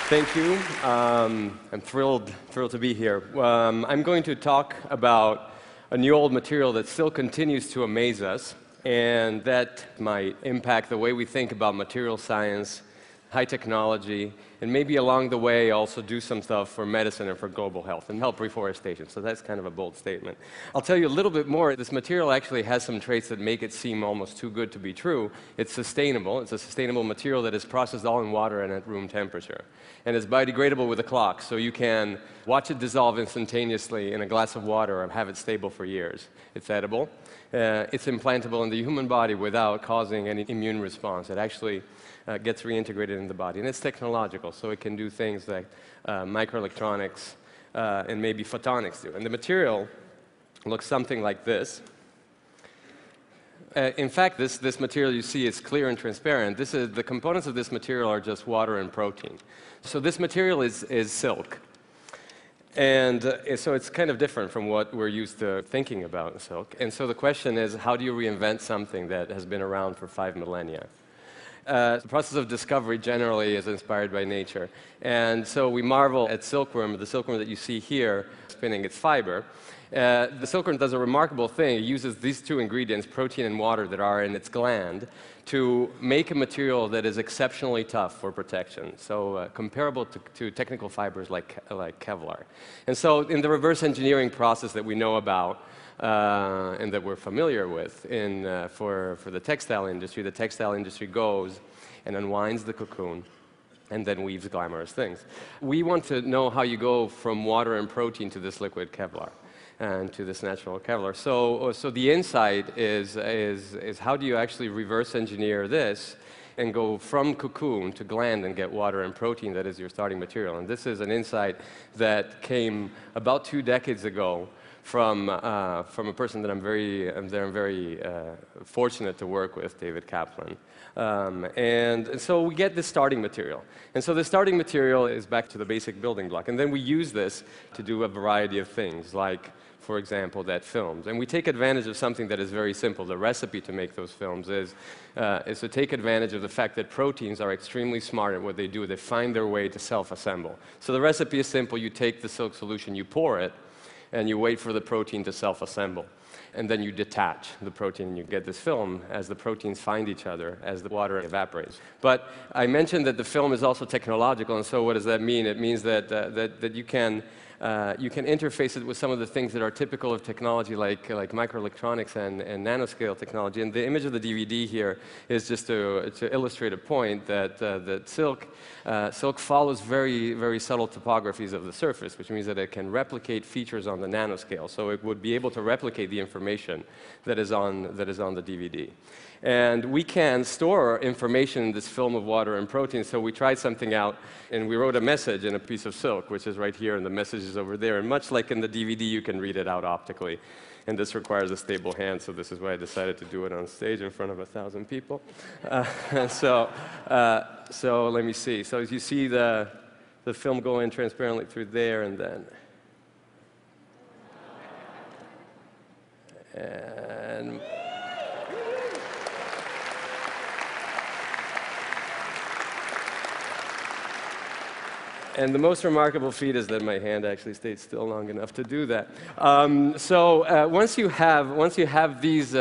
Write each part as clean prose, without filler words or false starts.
Thank you. I'm thrilled to be here. I'm going to talk about a new old material that still continues to amaze us, and that might impact the way we think about material science, high technology, and maybe along the way also do some stuff for medicine and for global health and help reforestation. So that's kind of a bold statement. I'll tell you a little bit more. This material actually has some traits that make it seem almost too good to be true. It's sustainable. It's a sustainable material that is processed all in water and at room temperature. And it's biodegradable with a clock, so you can watch it dissolve instantaneously in a glass of water or have it stable for years. It's edible. It's implantable in the human body without causing any immune response. It actually gets reintegrated in the body. And it's technological, so it can do things like microelectronics and maybe photonics do. And the material looks something like this. In fact, this material you see is clear and transparent. The components of this material are just water and protein. So this material is silk. And so it's kind of different from what we're used to thinking about in silk. And so the question is, how do you reinvent something that has been around for 5 millennia? The process of discovery generally is inspired by nature. And so we marvel at silkworm, the silkworm that you see here, spinning its fiber. The silkworm does a remarkable thing. It uses these two ingredients, protein and water, that are in its gland, to make a material that is exceptionally tough for protection, so comparable to technical fibers like Kevlar. And so in the reverse engineering process that we know about, and that we're familiar with for the textile industry goes and unwinds the cocoon and then weaves glamorous things. We want to know how you go from water and protein to this liquid Kevlar and to this natural Kevlar. So the insight is how do you actually reverse engineer this and go from cocoon to gland and get water and protein that is your starting material. And this is an insight that came about 2 decades ago from a person that I'm very fortunate to work with, David Kaplan. And so we get this starting material. And so the starting material is back to the basic building block. And then we use this to do a variety of things, like, for example, that films. And we take advantage of something that is very simple. The recipe to make those films is to take advantage of the fact that proteins are extremely smart at what they do. They find their way to self-assemble. So the recipe is simple. You take the silk solution, you pour it, and you wait for the protein to self-assemble. And then you detach the protein and you get this film as the proteins find each other, as the water evaporates. But I mentioned that the film is also technological, and so what does that mean? It means that you can interface it with some of the things that are typical of technology, like microelectronics and nanoscale technology. And the image of the DVD here is just to illustrate a point that silk follows very, very subtle topographies of the surface, which means that it can replicate features on the nanoscale. So it would be able to replicate the information that is on the DVD. And we can store information in this film of water and protein, so we tried something out, and we wrote a message in a piece of silk, which is right here, and the message is over there. And much like in the DVD, you can read it out optically. And this requires a stable hand, so this is why I decided to do it on stage in front of 1,000 people. So let me see. So as you see the film go in transparently through there, and then... And the most remarkable feat is that my hand actually stayed still long enough to do that. Once you have these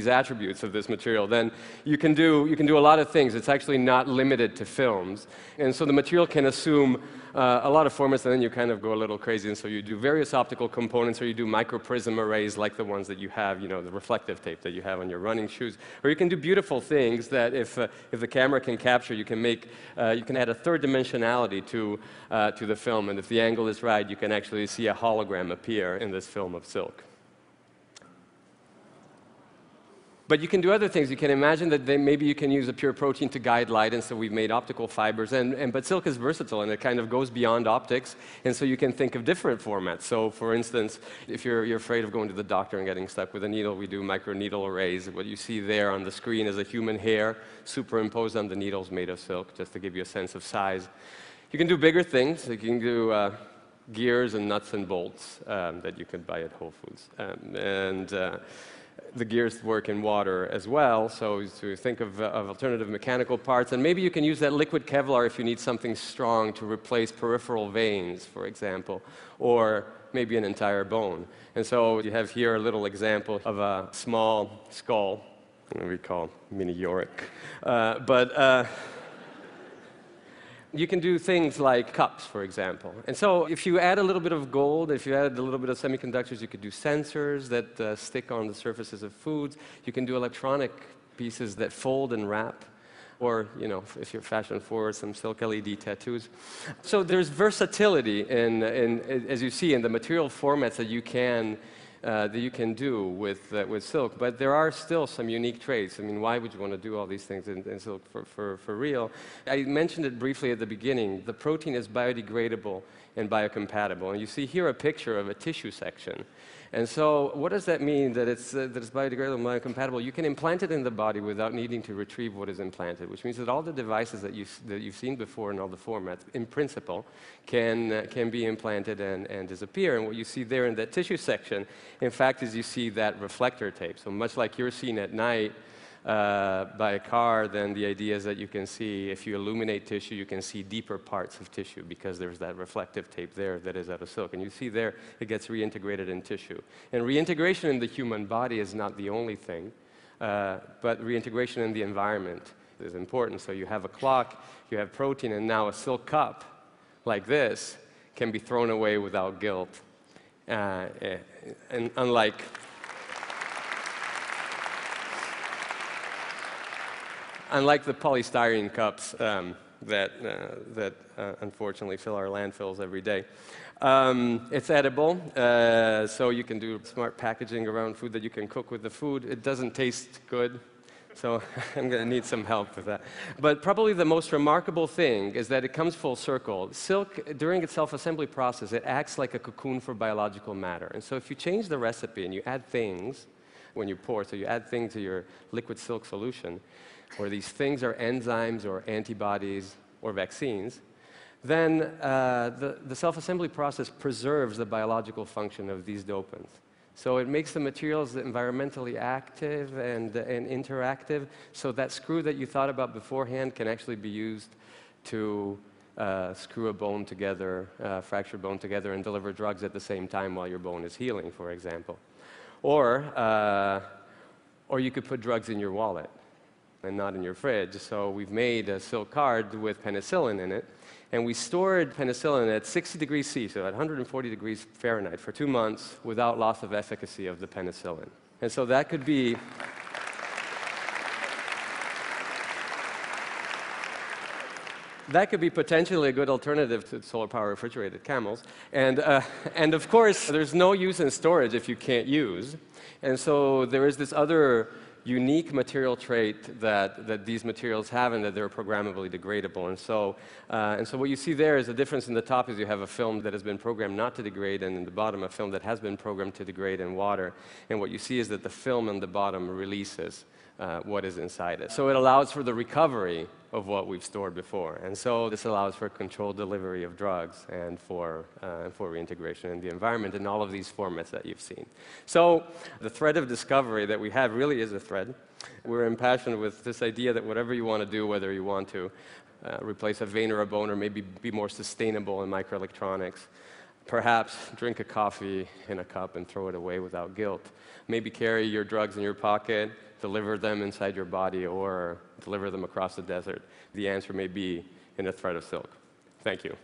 attributes of this material, then you can do a lot of things. It's actually not limited to films, and so the material can assume a lot of formats, and then you kind of go a little crazy, and so you do various optical components, or you do microprism arrays like the ones that you have, the reflective tape that you have on your running shoes, or you can do beautiful things that if the camera can capture, you can add a third dimensionality to the film, and if the angle is right, you can actually see a hologram appear in this film of silk. But you can do other things. You can imagine that maybe you can use a pure protein to guide light, and so we've made optical fibers. But silk is versatile, and it kind of goes beyond optics, and so you can think of different formats. So, for instance, if you're afraid of going to the doctor and getting stuck with a needle, we do microneedle arrays. What you see there on the screen is a human hair superimposed on the needles made of silk, just to give you a sense of size. You can do bigger things. You can do gears and nuts and bolts that you can buy at Whole Foods. The gears work in water as well, so to think of alternative mechanical parts. And maybe you can use that liquid Kevlar if you need something strong to replace peripheral veins, for example, or maybe an entire bone. And so you have here a little example of a small skull, what we call mini Yorick. You can do things like cups, for example. And so if you add a little bit of gold, if you add a little bit of semiconductors, you could do sensors that stick on the surfaces of foods. You can do electronic pieces that fold and wrap. Or, you know, if you're fashion forward, some silk LED tattoos. So there's versatility as you see, in the material formats that you can do with silk, but there are still some unique traits. I mean, why would you want to do all these things in silk for real? I mentioned it briefly at the beginning. The protein is biodegradable and biocompatible, and you see here a picture of a tissue section. And so what does that mean, that it's biodegradable and biocompatible? You can implant it in the body without needing to retrieve what is implanted, which means that all the devices that you've seen before in all the formats, in principle, can be implanted and disappear. And what you see there in that tissue section, in fact, is you see that reflector tape. So much like you're seen at night by a car, then the idea is that you can see, if you illuminate tissue, you can see deeper parts of tissue because there's that reflective tape there that is out of silk. And you see there, it gets reintegrated in tissue. And reintegration in the human body is not the only thing, but reintegration in the environment is important. So you have a clock, you have protein, and now a silk cup like this can be thrown away without guilt. And unlike the polystyrene cups that unfortunately fill our landfills every day. It's edible, so you can do smart packaging around food that you can cook with the food. It doesn't taste good, so I'm going to need some help with that. But probably the most remarkable thing is that it comes full circle. Silk, during its self-assembly process, it acts like a cocoon for biological matter. And so if you change the recipe and you add things when you pour, so you add things to your liquid silk solution, or these things are enzymes or antibodies or vaccines, then the self-assembly process preserves the biological function of these dopants. So it makes the materials environmentally active and interactive, so that screw that you thought about beforehand can actually be used to screw a bone together, fracture bone together, and deliver drugs at the same time while your bone is healing, for example. Or you could put drugs in your wallet and not in your fridge. So we've made a silk card with penicillin in it, and we stored penicillin at 60 degrees C, so at 140 degrees Fahrenheit, for 2 months without loss of efficacy of the penicillin. And so that could be potentially a good alternative to solar-powered refrigerated camels. And of course, there's no use in storage if you can't use. And so there is this other unique material trait that these materials have, and that they're programmably degradable. And so what you see there is the difference in the top is you have a film that has been programmed not to degrade, and in the bottom a film that has been programmed to degrade in water. And what you see is that the film on the bottom releases what is inside it. So it allows for the recovery of what we've stored before. And so this allows for controlled delivery of drugs and for reintegration in the environment in all of these formats that you've seen. So the thread of discovery that we have really is a thread. We're impassioned with this idea that whatever you want to do, whether you want to replace a vein or a bone, or maybe be more sustainable in microelectronics, perhaps drink a coffee in a cup and throw it away without guilt. Maybe carry your drugs in your pocket, deliver them inside your body, or deliver them across the desert. The answer may be in a thread of silk. Thank you.